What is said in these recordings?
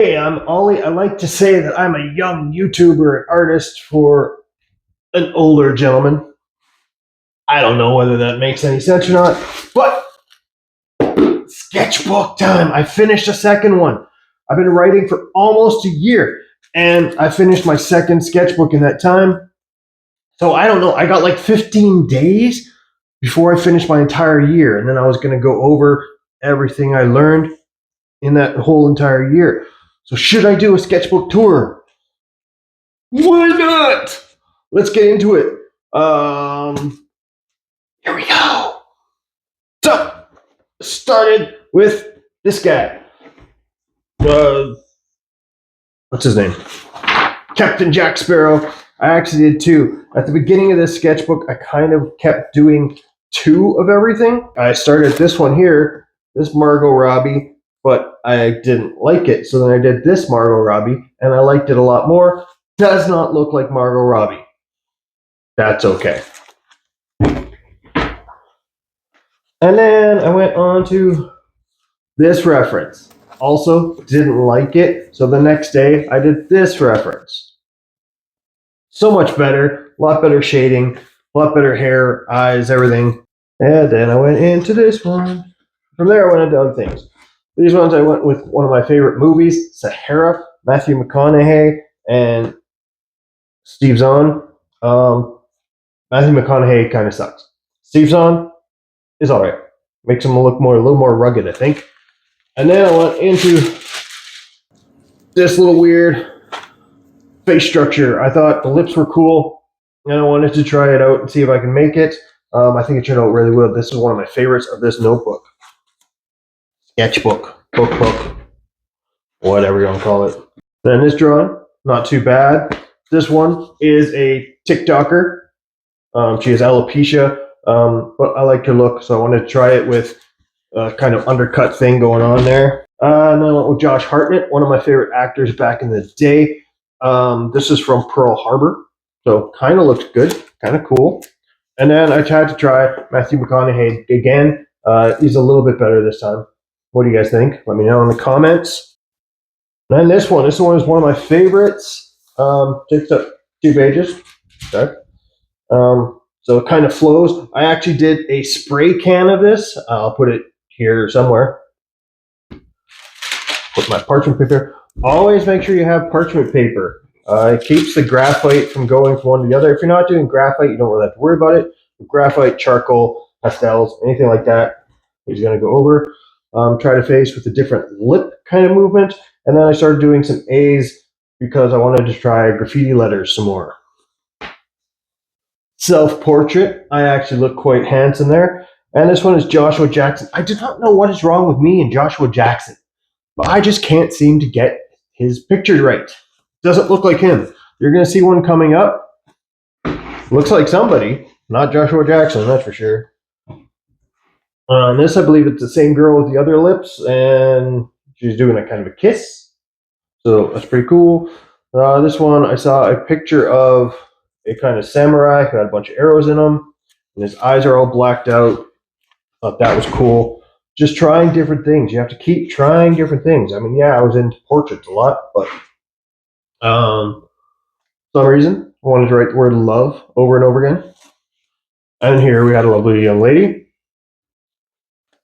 Hey, I'm Ollie. I like to say that I'm a young YouTuber and artist for an older gentleman. I don't know whether that makes any sense or not, but sketchbook time. I finished a second one. I've been writing for almost a year, and I finished my second sketchbook in that time. So I don't know. I got like 15 days before I finished my entire year, and then I was going to go over everything I learned in that whole entire year. So should I do a sketchbook tour? Why not? Let's get into it. Here we go. So, started with this guy. Uh, what's his name? Captain Jack Sparrow. I actually did two. At the beginning of this sketchbook, I kind of kept doing two of everything. I started this one here, this Margot Robbie, but I didn't like it. So then I did this Margot Robbie, and I liked it a lot more. Does not look like Margot Robbie. That's okay. And then I went on to this reference. Also, didn't like it. So the next day, I did this reference. So much better. A lot better shading. A lot better hair, eyes, everything. And then I went into this one. From there, I went into other things. These ones, I went with one of my favorite movies, Sahara, Matthew McConaughey, and Steve Zahn. Matthew McConaughey kind of sucks. Steve Zahn is all right. Makes him look a little more rugged, I think. And then I went into this little weird face structure. I thought the lips were cool, and I wanted to try it out and see if I can make it. I think it turned out really well. This is one of my favorites of this notebook. Sketchbook, book, whatever you want to call it. Then this drawing, not too bad. This one is a TikToker. She has alopecia, but I liked her look, so I wanted to try it with a kind of undercut thing going on there. And then I went with Josh Hartnett, one of my favorite actors back in the day. This is from Pearl Harbor, so kind of looks good, kind of cool. And then I tried to try Matthew McConaughey again. He's a little bit better this time. What do you guys think? Let me know in the comments. And then this one is one of my favorites. Takes up 2 pages. Okay. So it kind of flows. I actually did a spray can of this. I'll put it here somewhere. Put my parchment paper. Always make sure you have parchment paper. It keeps the graphite from going from one to the other. If you're not doing graphite, you don't really have to worry about it. Graphite, charcoal, pastels, anything like that is going to go over. Try to face with a different lip kind of movement. And then I started doing some A's because I wanted to try graffiti letters some more. Self-portrait. I actually look quite handsome there. And this one is Joshua Jackson. I do not know what is wrong with me and Joshua Jackson, but I just can't seem to get his pictures right. Doesn't look like him. You're going to see one coming up. Looks like somebody, not Joshua Jackson, that's for sure. On this, I believe it's the same girl with the other lips, and she's doing a kind of a kiss. So that's pretty cool. This one, I saw a picture of a kind of samurai who had a bunch of arrows in him, and his eyes are all blacked out. Thought that was cool. Just trying different things. You have to keep trying different things. I mean, yeah, I was into portraits a lot, but for some reason, I wanted to write the word love over and over again. And here we had a lovely young lady.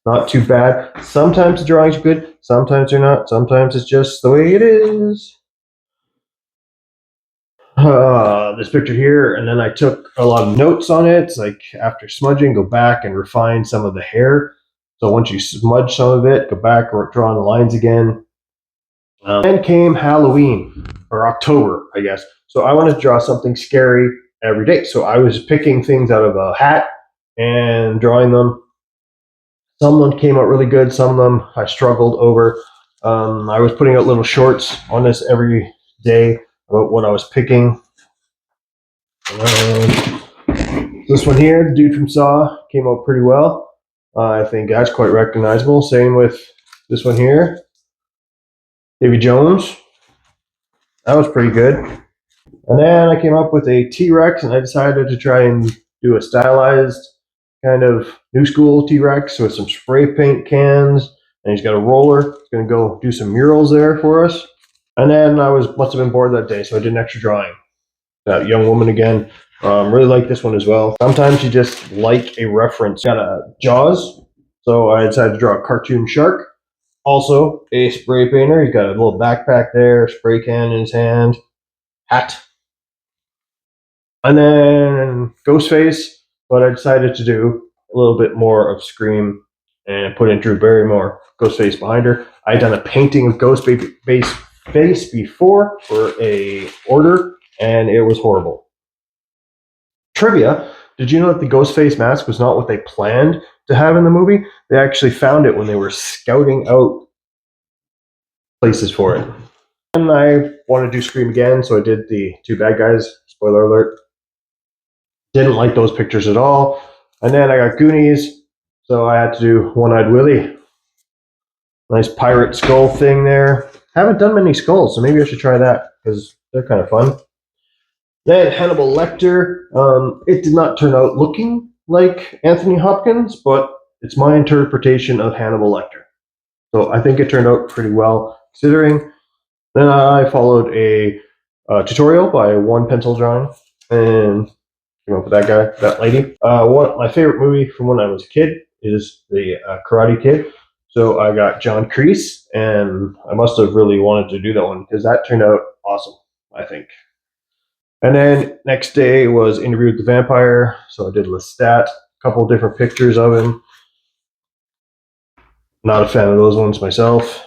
Not too bad. Sometimes the drawings are good, sometimes they're not. Sometimes it's just the way it is. This picture here, and then I took a lot of notes on it. Like after smudging, go back and refine some of the hair. So once you smudge some of it, go back or draw on the lines again. Then came Halloween, or October, I guess. So I wanted to draw something scary every day. So I was picking things out of a hat and drawing them. Some of them came out really good. Some of them I struggled over. I was putting out little shorts on this every day about what I was picking. This one here, the dude from Saw, came out pretty well. I think that's quite recognizable. Same with this one here, Davy Jones. That was pretty good. And then I came up with a T-Rex, and I decided to try and do a stylized kind of new school T-Rex with some spray paint cans. And he's got a roller. He's going to go do some murals there for us. And then must have been bored that day, so I did an extra drawing. That young woman again. Really like this one as well. Sometimes you just like a reference. Got a Jaws, so I decided to draw a cartoon shark. Also, a spray painter. He's got a little backpack there, spray can in his hand, hat. And then Ghostface, but I decided to do a little bit more of Scream and put in Drew Barrymore, Ghostface behind her. I had done a painting of Ghostface face before for a order, and it was horrible. Trivia: did you know that the Ghostface mask was not what they planned to have in the movie? They actually found it when they were scouting out places for it. And I wanted to do Scream again, so I did the two bad guys. Spoiler alert. Didn't like those pictures at all. And then I got Goonies, so I had to do One-Eyed Willie. Nice pirate skull thing there. Haven't done many skulls, so maybe I should try that because they're kind of fun. Then Hannibal Lecter. It did not turn out looking like Anthony Hopkins, but it's my interpretation of Hannibal Lecter. So I think it turned out pretty well considering. Then I followed a tutorial by One Pencil Drawing and came up with that guy, that lady. My favorite movie from when I was a kid is the Karate Kid. So I got John Kreese, and I must have really wanted to do that one because that turned out awesome, I think. And then next day was Interview with the Vampire. So I did Lestat, a couple of different pictures of him. Not a fan of those ones myself.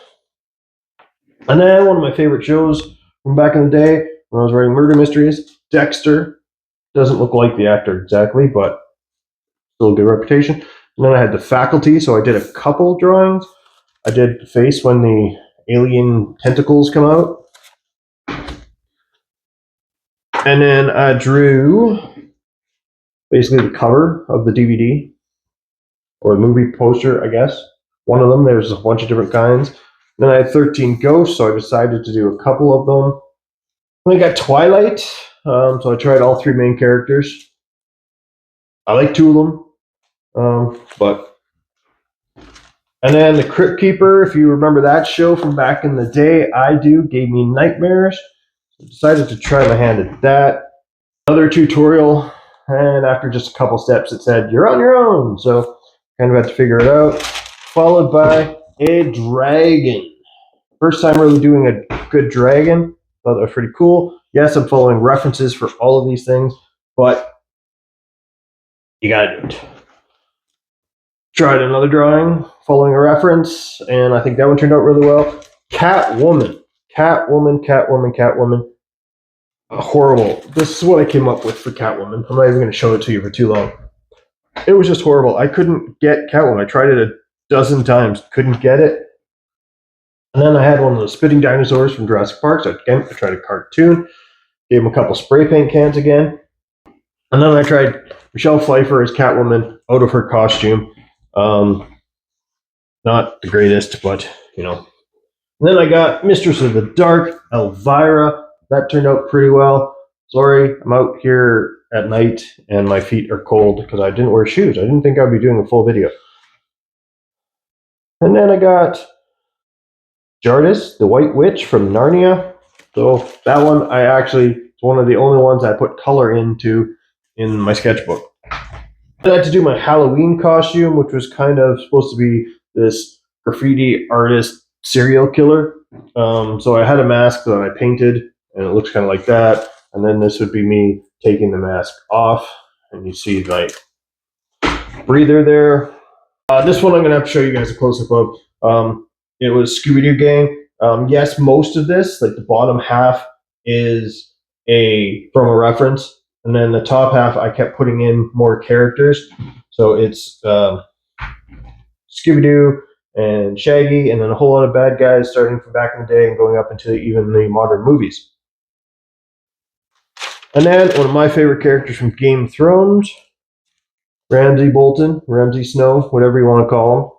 And then one of my favorite shows from back in the day when I was writing murder mysteries, Dexter. Doesn't look like the actor exactly, but still a good reputation. And then I had The Faculty, so I did a couple drawings. I did the face when the alien tentacles come out. And then I drew basically the cover of the DVD or the movie poster, I guess. One of them, there's a bunch of different kinds. Then I had 13 ghosts, so I decided to do a couple of them. Then I got Twilight, so I tried all three main characters. I like two of them, but. And then the Crypt Keeper, if you remember that show from back in the day, I do, gave me nightmares. So I decided to try my hand at that. Another tutorial, and after just a couple steps, it said, "You're on your own." So kind of had to figure it out. Followed by a dragon. First time really doing a good dragon. Thought that was pretty cool. Yes, I'm following references for all of these things, but you gotta do it. Tried another drawing following a reference, and I think that one turned out really well. Catwoman. Horrible. This is what I came up with for Catwoman. I'm not even going to show it to you for too long. It was just horrible. I couldn't get Catwoman. I tried it a dozen times, couldn't get it. And then I had one of the spitting dinosaurs from Jurassic Park. So again, I tried a cartoon. Gave him a couple spray paint cans again. And then I tried Michelle Pfeiffer as Catwoman out of her costume. Not the greatest, but you know. And then I got Mistress of the Dark, Elvira. That turned out pretty well. Sorry, I'm out here at night and my feet are cold because I didn't wear shoes. I didn't think I'd be doing a full video. And then I got Jardis, the White Witch from Narnia. So that one, it's one of the only ones I put color into in my sketchbook. I had to do my Halloween costume, which was kind of supposed to be this graffiti artist serial killer. So I had a mask that I painted, and it looks kind of like that. And then this would be me taking the mask off, and you see my breather there. This one I'm going to have to show you guys a close-up of. It was Scooby-Doo Gang. Yes, most of this, like the bottom half, is from a reference. And then the top half, I kept putting in more characters. So it's Scooby-Doo and Shaggy, and then a whole lot of bad guys starting from back in the day and going up into even the modern movies. And then one of my favorite characters from Game of Thrones, Ramsay Bolton, Ramsay Snow, whatever you want to call him.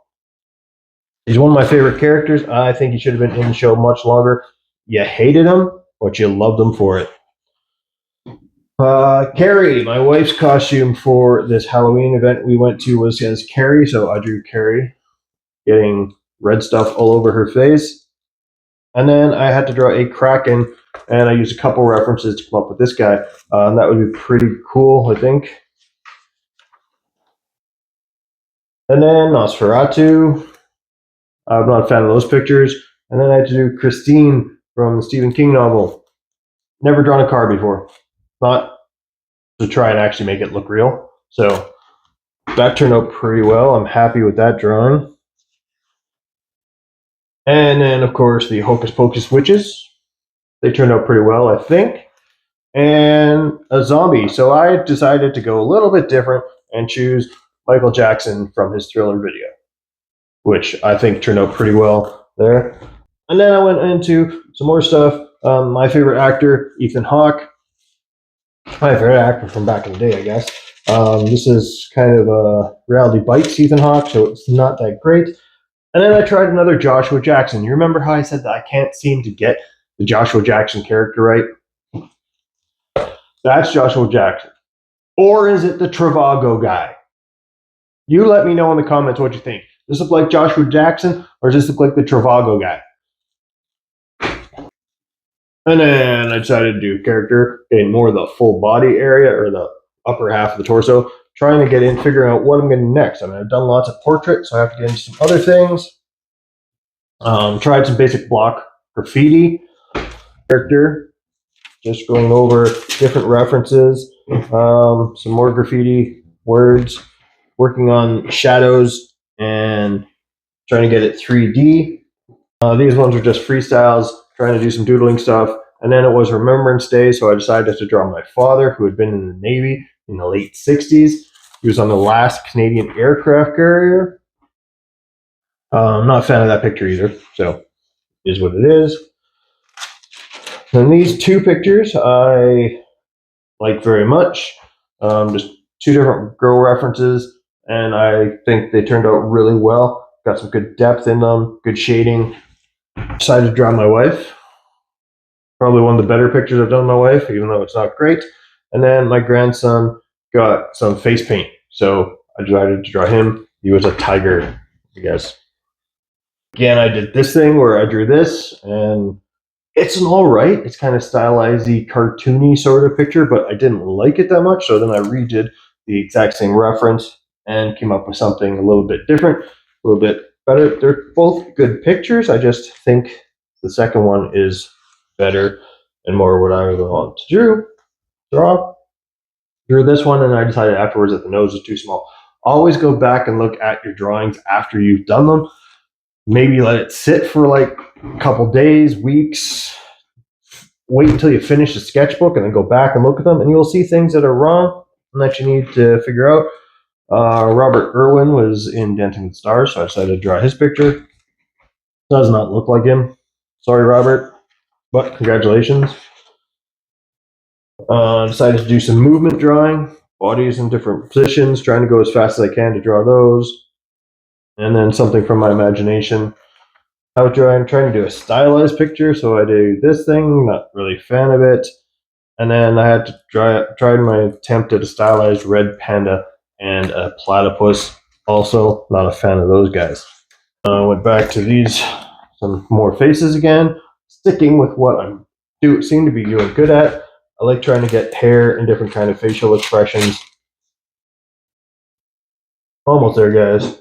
He's one of my favorite characters. I think he should have been in the show much longer. You hated him, but you loved him for it. Carrie, my wife's costume for this Halloween event we went to was as Carrie, so I drew Carrie getting red stuff all over her face. And then I had to draw a Kraken, and I used a couple references to come up with this guy. And that would be pretty cool, I think. And then Nosferatu. I'm not a fan of those pictures. And then I had to do Christine from the Stephen King novel. Never drawn a car before. Not to try and actually make it look real. So that turned out pretty well. I'm happy with that drawing. And then, of course, the Hocus Pocus witches. They turned out pretty well, I think. And a zombie. So I decided to go a little bit different and choose Michael Jackson from his Thriller video, which I think turned out pretty well there. And then I went into some more stuff. My favorite actor, Ethan Hawke. My favorite actor from back in the day, I guess. This is kind of a Reality Bites Ethan Hawke, so it's not that great. And then I tried another Joshua Jackson. You remember how I said that I can't seem to get the Joshua Jackson character right? That's Joshua Jackson. Or is it the Travago guy? You let me know in the comments what you think. Does this look like Joshua Jackson, or does this look like the Travago guy? And then I decided to do character in more of the full body area, or the upper half of the torso, trying to get in, figuring out what I'm going to do next. I mean, I've done lots of portraits, so I have to get into some other things. Tried some basic block graffiti character, just going over different references, some more graffiti words, working on shadows and trying to get it 3D. These ones are just freestyles, trying to do some doodling stuff. And then it was Remembrance Day, so I decided to draw my father, who had been in the Navy in the late 60s. He was on the last Canadian aircraft carrier. I'm not a fan of that picture either, so it is what it is. And these two pictures I like very much. Just two different girl references, and I think they turned out really well. Got some good depth in them, good shading. Decided to draw my wife. Probably one of the better pictures I've done of my wife, even though it's not great. And then my grandson got some face paint, so I decided to draw him. He was a tiger, I guess. Again, I did this thing where I drew this, and it's an all right. It's kind of stylized, cartoony sort of picture, but I didn't like it that much. So then I redid the exact same reference and came up with something a little bit different, a little bit better. They're both good pictures. I just think the second one is better and more what I want to draw. Drew this one, and I decided afterwards that the nose was too small. Always go back and look at your drawings after you've done them. Maybe let it sit for like a couple days, weeks. Wait until you finish the sketchbook and then go back and look at them, and you'll see things that are wrong and that you need to figure out. Robert Irwin was in Dancing with the Stars, so I decided to draw his picture. Does not look like him. Sorry, Robert, but congratulations. Decided to do some movement drawing, bodies in different positions, trying to go as fast as I can to draw those. And then something from my imagination. I was trying to do a stylized picture, so I do this thing, not really a fan of it. And then I had to try my attempt at a stylized red panda and a platypus. Also, not a fan of those guys. I went back to these, some more faces again, sticking with what I seem to be doing good at. I like trying to get hair and different kind of facial expressions. Almost there, guys.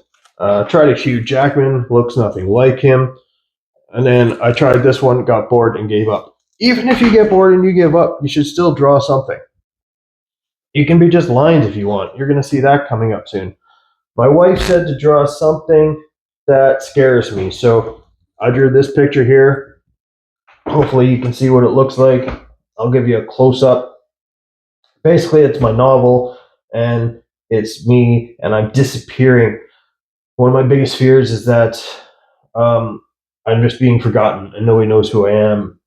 Tried a Hugh Jackman, looks nothing like him. And then I tried this one, got bored, and gave up. Even if you get bored and you give up, you should still draw something. You can be just lines if you want. You're going to see that coming up soon. My wife said to draw something that scares me. So I drew this picture here. Hopefully you can see what it looks like. I'll give you a close-up. Basically, it's my novel, and it's me, and I'm disappearing. One of my biggest fears is that I'm just being forgotten, and nobody knows who I am.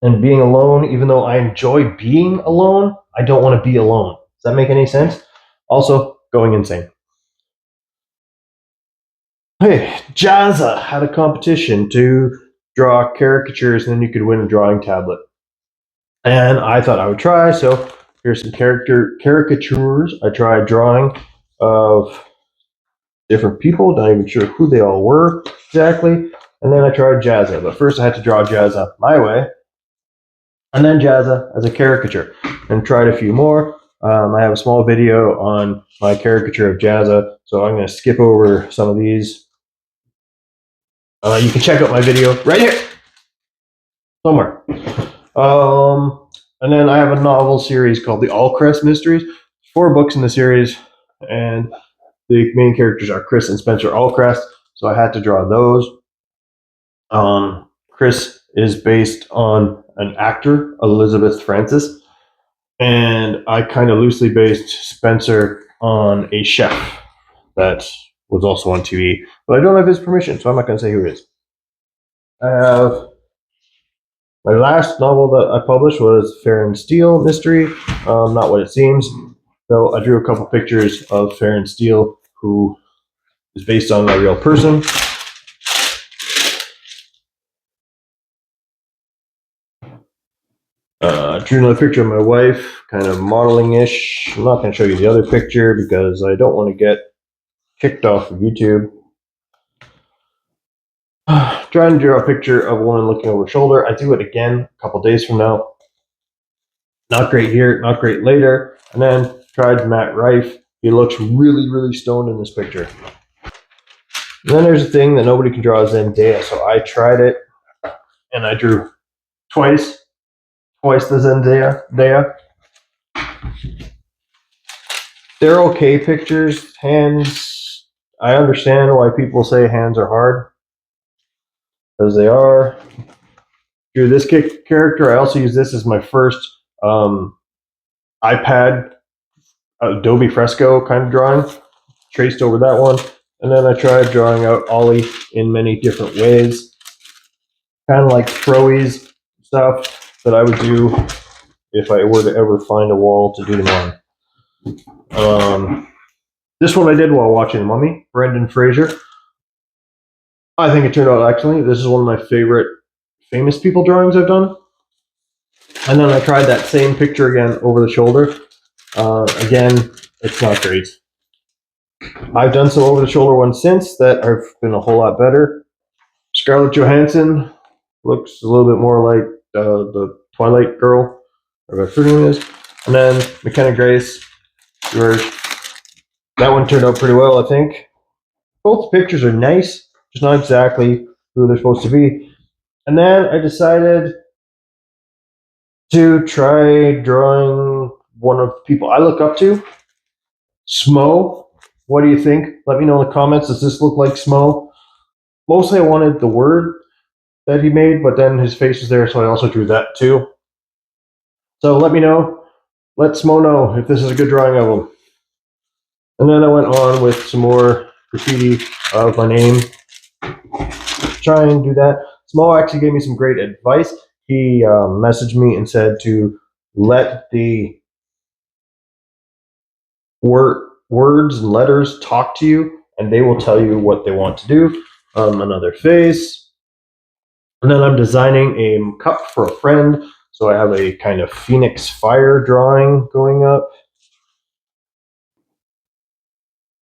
And being alone, even though I enjoy being alone, I don't want to be alone. Does that make any sense? Also, going insane. Hey, Jazza had a competition to draw caricatures, and then you could win a drawing tablet. And I thought I would try, so here's some caricatures I tried drawing of different people. Not even sure who they all were exactly. And then I tried Jazza, but first I had to draw Jazza my way, and then Jazza as a caricature, and tried a few more. I have a small video on my caricature of Jazza, so I'm going to skip over some of these. You can check out my video right here, somewhere. And then I have a novel series called the Allcrest Mysteries. 4 books in the series, and the main characters are Chris and Spencer Allcrest, so I had to draw those. Chris is based on an actor, Elizabeth Francis, and I kind of loosely based Spencer on a chef that was also on TV, but I don't have his permission, so I'm not going to say who it is. I have my last novel that I published was Fair and Steel Mystery, Not What It Seems. So I drew a couple pictures of Fair and Steel, who is based on a real person. Drew another picture of my wife, kind of modeling-ish. I'm not going to show you the other picture because I don't want to get kicked off of YouTube. Trying to draw a picture of a woman looking over her shoulder. I do it again a couple days from now. Not great here, not great later. And then tried Matt Rife. He looks really, really stoned in this picture. And then there's a thing that nobody can draw, Zendaya. So I tried it, and I drew twice the Zendaya. They're okay pictures. Hands, I understand why people say hands are hard, because they are. Drew this character. I also use this as my first iPad Adobe Fresco kind of drawing. Traced over that one. And then I tried drawing out Ollie in many different ways. Kind of like throwies stuff that I would do if I were to ever find a wall to do them on. This one I did while watching The Mummy, Brendan Fraser. I think it turned out excellent. This is one of my favorite famous people drawings I've done. And then I tried that same picture again over the shoulder. Again, it's not great. I've done some over the shoulder ones since that have been a whole lot better. Scarlett Johansson looks a little bit more like the Twilight girl, or whatever her name is. And then McKenna Grace, George. That one turned out pretty well, I think. Both pictures are nice, just not exactly who they're supposed to be. And then I decided to try drawing one of the people I look up to, Smo. What do you think? Let me know in the comments. Does this look like Smo? Mostly I wanted the word that he made, but then his face was there, so I also drew that too. So let me know. Let Smo know if this is a good drawing of him. And then I went on with some more graffiti of my name. Try and do that. Smo actually gave me some great advice. He messaged me and said to let the words and letters talk to you, and they will tell you what they want to do. Another face. And then I'm designing a cup for a friend. So I have a kind of Phoenix fire drawing going up.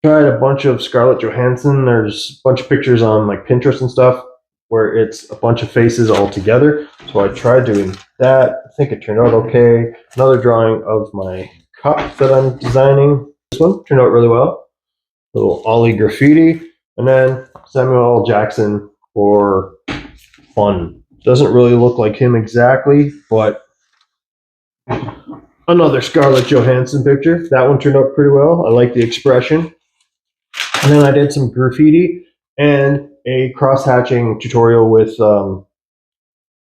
Tried a bunch of Scarlett Johansson. There's a bunch of pictures on like Pinterest and stuff where it's a bunch of faces all together. So I tried doing that. I think it turned out okay. Another drawing of my cup that I'm designing. This one turned out really well. Little Ollie graffiti. And then Samuel L. Jackson for fun. Doesn't really look like him exactly, but another Scarlett Johansson picture. That one turned out pretty well. I like the expression. And then I did some graffiti and a cross-hatching tutorial with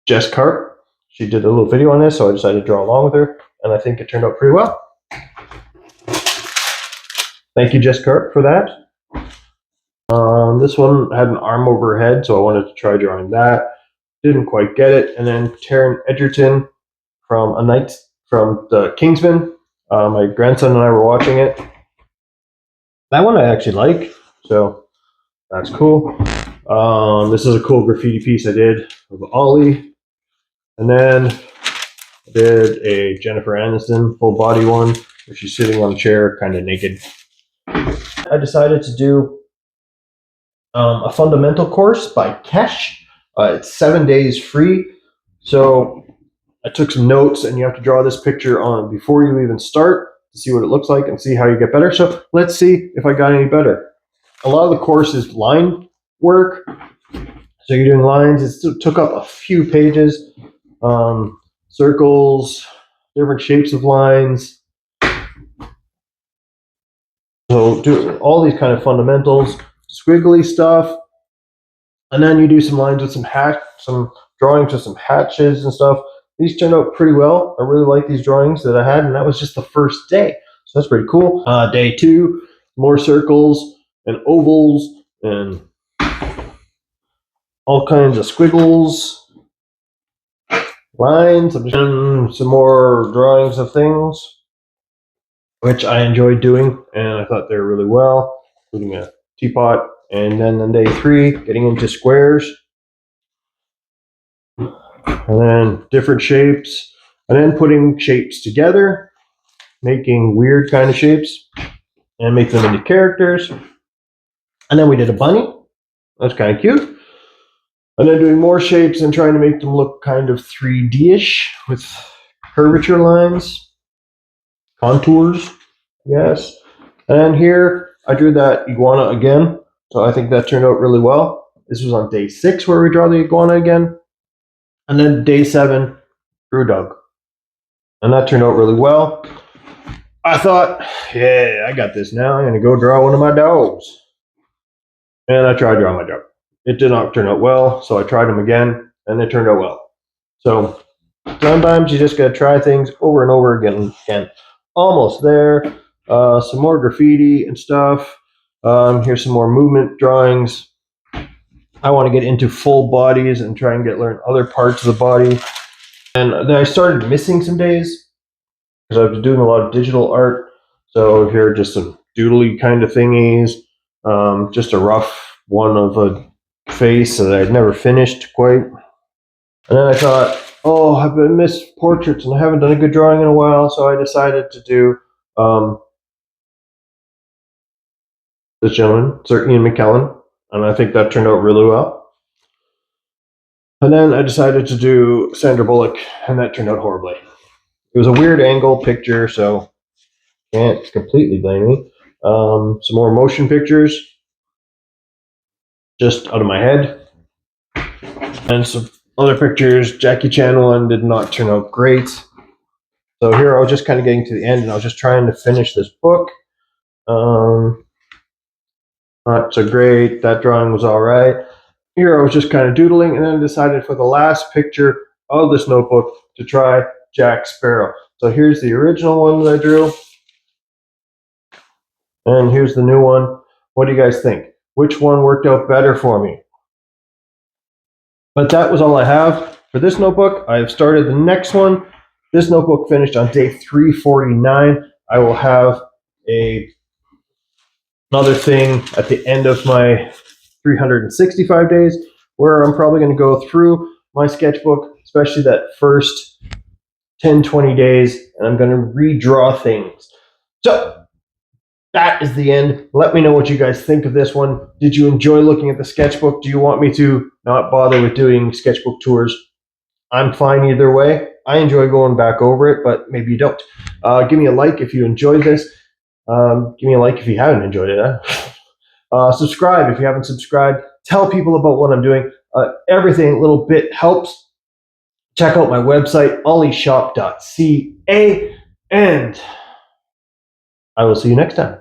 Jess Cart. She did a little video on this, so I decided to draw along with her, and I think it turned out pretty well. Thank you, Jess Cart, for that. This one had an arm over her head, so I wanted to try drawing that. Didn't quite get it. And then Taron Egerton from the Kingsman. My grandson and I were watching it. That one I actually like, so that's cool. This is a cool graffiti piece I did of Ollie. And then I did a Jennifer Aniston full body one where she's sitting on a chair, kind of naked. I decided to do a fundamental course by Kesh. It's 7 days free. So I took some notes, and you have to draw this picture on before you even start to see what it looks like and see how you get better. So let's see if I got any better. A lot of the course is line work. So you're doing lines. It took up a few pages. Circles, different shapes of lines. So do all these kind of fundamentals, squiggly stuff, and then you do some lines with some drawings with some hatches and stuff. These turned out pretty well. I really like these drawings that I had, and that was just the first day. So that's pretty cool. Day 2, more circles and ovals and all kinds of squiggles, lines. I'm just doing some more drawings of things, which I enjoyed doing, and I thought they were really well, including a teapot. And then on day 3, getting into squares, and then different shapes, and then putting shapes together, making weird kind of shapes, and make them into characters. And then we did a bunny. That's kind of cute. And then doing more shapes and trying to make them look kind of 3D-ish with curvature lines, contours, yes. And here I drew that iguana again. So I think that turned out really well. This was on day 6 where we draw the iguana again. And then day 7, drew Doug. And that turned out really well. I thought, yeah, I got this now. I'm going to go draw one of my dogs. And I tried drawing my dog. It did not turn out well, so I tried them again, and it turned out well. So sometimes you just got to try things over and over again. Almost there. Some more graffiti and stuff. Here's some more movement drawings. I want to get into full bodies and try and learn other parts of the body. And then I started missing some days because I've been doing a lot of digital art. So here are just some doodly kind of thingies. Just a rough one of a face that I'd never finished quite. And then I thought, oh, I've been missed portraits and I haven't done a good drawing in a while. So I decided to do this gentleman, Sir Ian McKellen. And I think that turned out really well. And then I decided to do Sandra Bullock, and that turned out horribly. It was a weird angle picture, so can't completely blame me. Some more motion pictures, just out of my head. And some other pictures. Jackie Chan one did not turn out great. So here I was just kind of getting to the end, and I was just trying to finish this book. Not so great. That drawing was all right. Here I was just kind of doodling, and then I decided for the last picture of this notebook to try Jack Sparrow. So here's the original one that I drew, and here's the new one. What do you guys think? Which one worked out better for me? But that was all I have for this notebook. I have started the next one. This notebook finished on day 349. I will have another thing at the end of my 365 days where I'm probably going to go through my sketchbook, especially that first 10-20 days, and I'm going to redraw things. So that is the end. Let me know what you guys think of this one. Did you enjoy looking at the sketchbook? Do you want me to not bother with doing sketchbook tours? I'm fine either way. I enjoy going back over it, but maybe you don't. Give me a like if you enjoyed this. Give me a like if you haven't enjoyed it. Subscribe if you haven't subscribed. Tell people about what I'm doing. Everything, a little bit helps. Check out my website, ollieshop.ca, and I will see you next time.